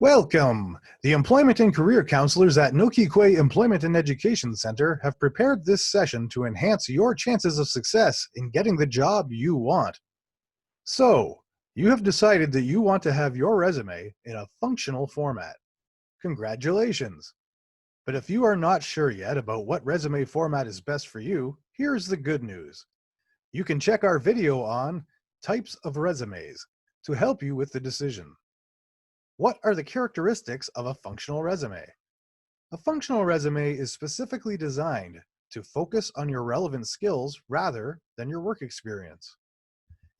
Welcome! The Employment and Career Counselors at Nokique Employment and Education Center have prepared this session to enhance your chances of success in getting the job you want. So, you have decided that you want to have your resume in a functional format. Congratulations! But if you are not sure yet about what resume format is best for you, here's the good news. You can check our video on types of resumes to help you with the decision. What are the characteristics of a functional resume? A functional resume is specifically designed to focus on your relevant skills rather than your work experience.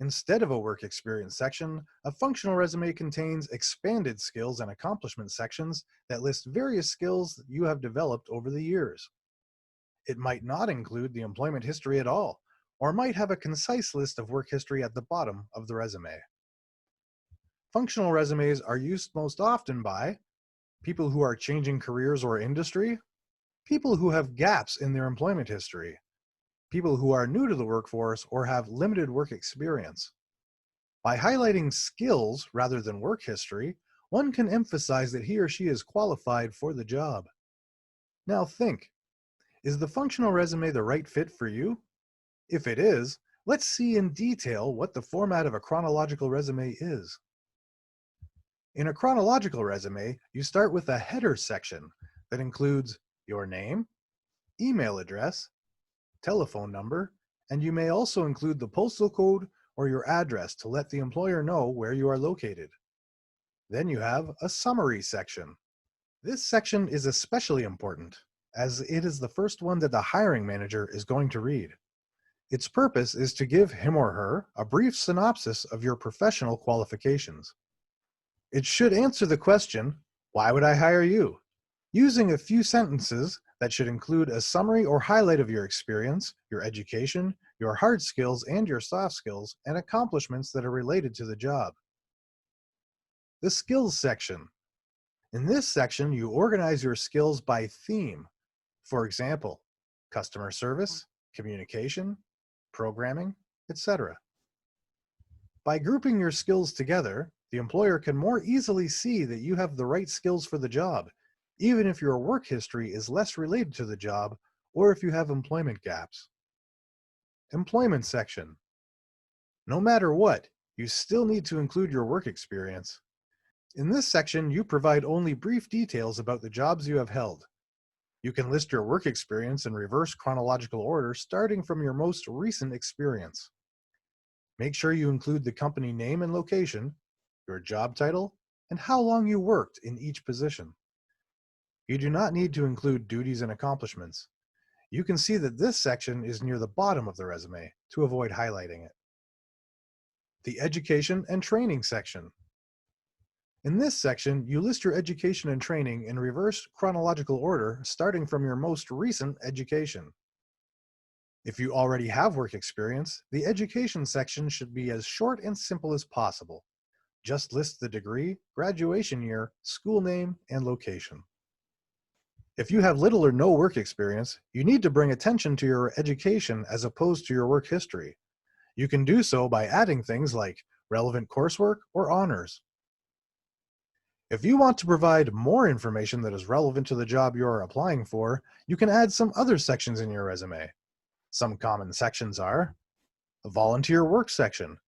Instead of a work experience section, a functional resume contains expanded skills and accomplishment sections that list various skills that you have developed over the years. It might not include the employment history at all, or might have a concise list of work history at the bottom of the resume. Functional resumes are used most often by people who are changing careers or industry, people who have gaps in their employment history, people who are new to the workforce or have limited work experience. By highlighting skills rather than work history, one can emphasize that he or she is qualified for the job. Now think, is the functional resume the right fit for you? If it is, let's see in detail what the format of a chronological resume is. In a chronological resume, you start with a header section that includes your name, email address, telephone number, and you may also include the postal code or your address to let the employer know where you are located. Then you have a summary section. This section is especially important as it is the first one that the hiring manager is going to read. Its purpose is to give him or her a brief synopsis of your professional qualifications. It should answer the question, why would I hire you? Using a few sentences that should include a summary or highlight of your experience, your education, your hard skills and your soft skills, and accomplishments that are related to the job. The skills section. In this section, you organize your skills by theme. For example, customer service, communication, programming, etc. By grouping your skills together, the employer can more easily see that you have the right skills for the job, even if your work history is less related to the job or if you have employment gaps. Employment section. No matter what, you still need to include your work experience. In this section, you provide only brief details about the jobs you have held. You can list your work experience in reverse chronological order starting from your most recent experience. Make sure you include the company name and location, your job title, and how long you worked in each position. You do not need to include duties and accomplishments. You can see that this section is near the bottom of the resume to avoid highlighting it. The education and training section. In this section, you list your education and training in reverse chronological order starting from your most recent education. If you already have work experience, the education section should be as short and simple as possible. Just list the degree, graduation year, school name, and location. If you have little or no work experience, you need to bring attention to your education as opposed to your work history. You can do so by adding things like relevant coursework or honors. If you want to provide more information that is relevant to the job you are applying for, you can add some other sections in your resume. Some common sections are a volunteer work section.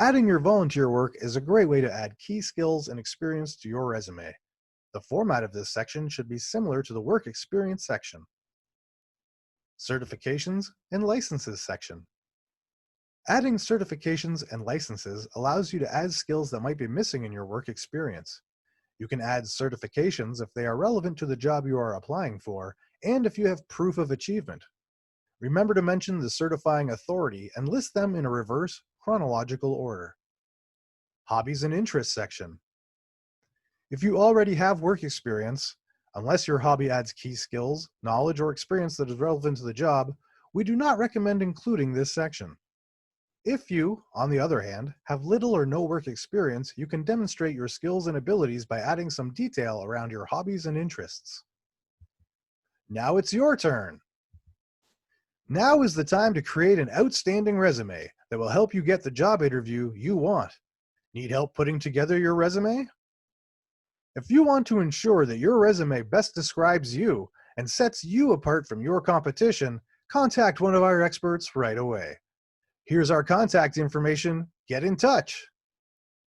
Adding your volunteer work is a great way to add key skills and experience to your resume. The format of this section should be similar to the work experience section. Certifications and licenses section. Adding certifications and licenses allows you to add skills that might be missing in your work experience. You can add certifications if they are relevant to the job you are applying for, and if you have proof of achievement. Remember to mention the certifying authority and list them in a reverse chronological order. Hobbies and Interests section. If you already have work experience, unless your hobby adds key skills, knowledge, or experience that is relevant to the job, we do not recommend including this section. If you, on the other hand, have little or no work experience, you can demonstrate your skills and abilities by adding some detail around your hobbies and interests. Now it's your turn. Now is the time to create an outstanding resume that will help you get the job interview you want. Need help putting together your resume? If you want to ensure that your resume best describes you and sets you apart from your competition, contact one of our experts right away. Here's our contact information. Get in touch.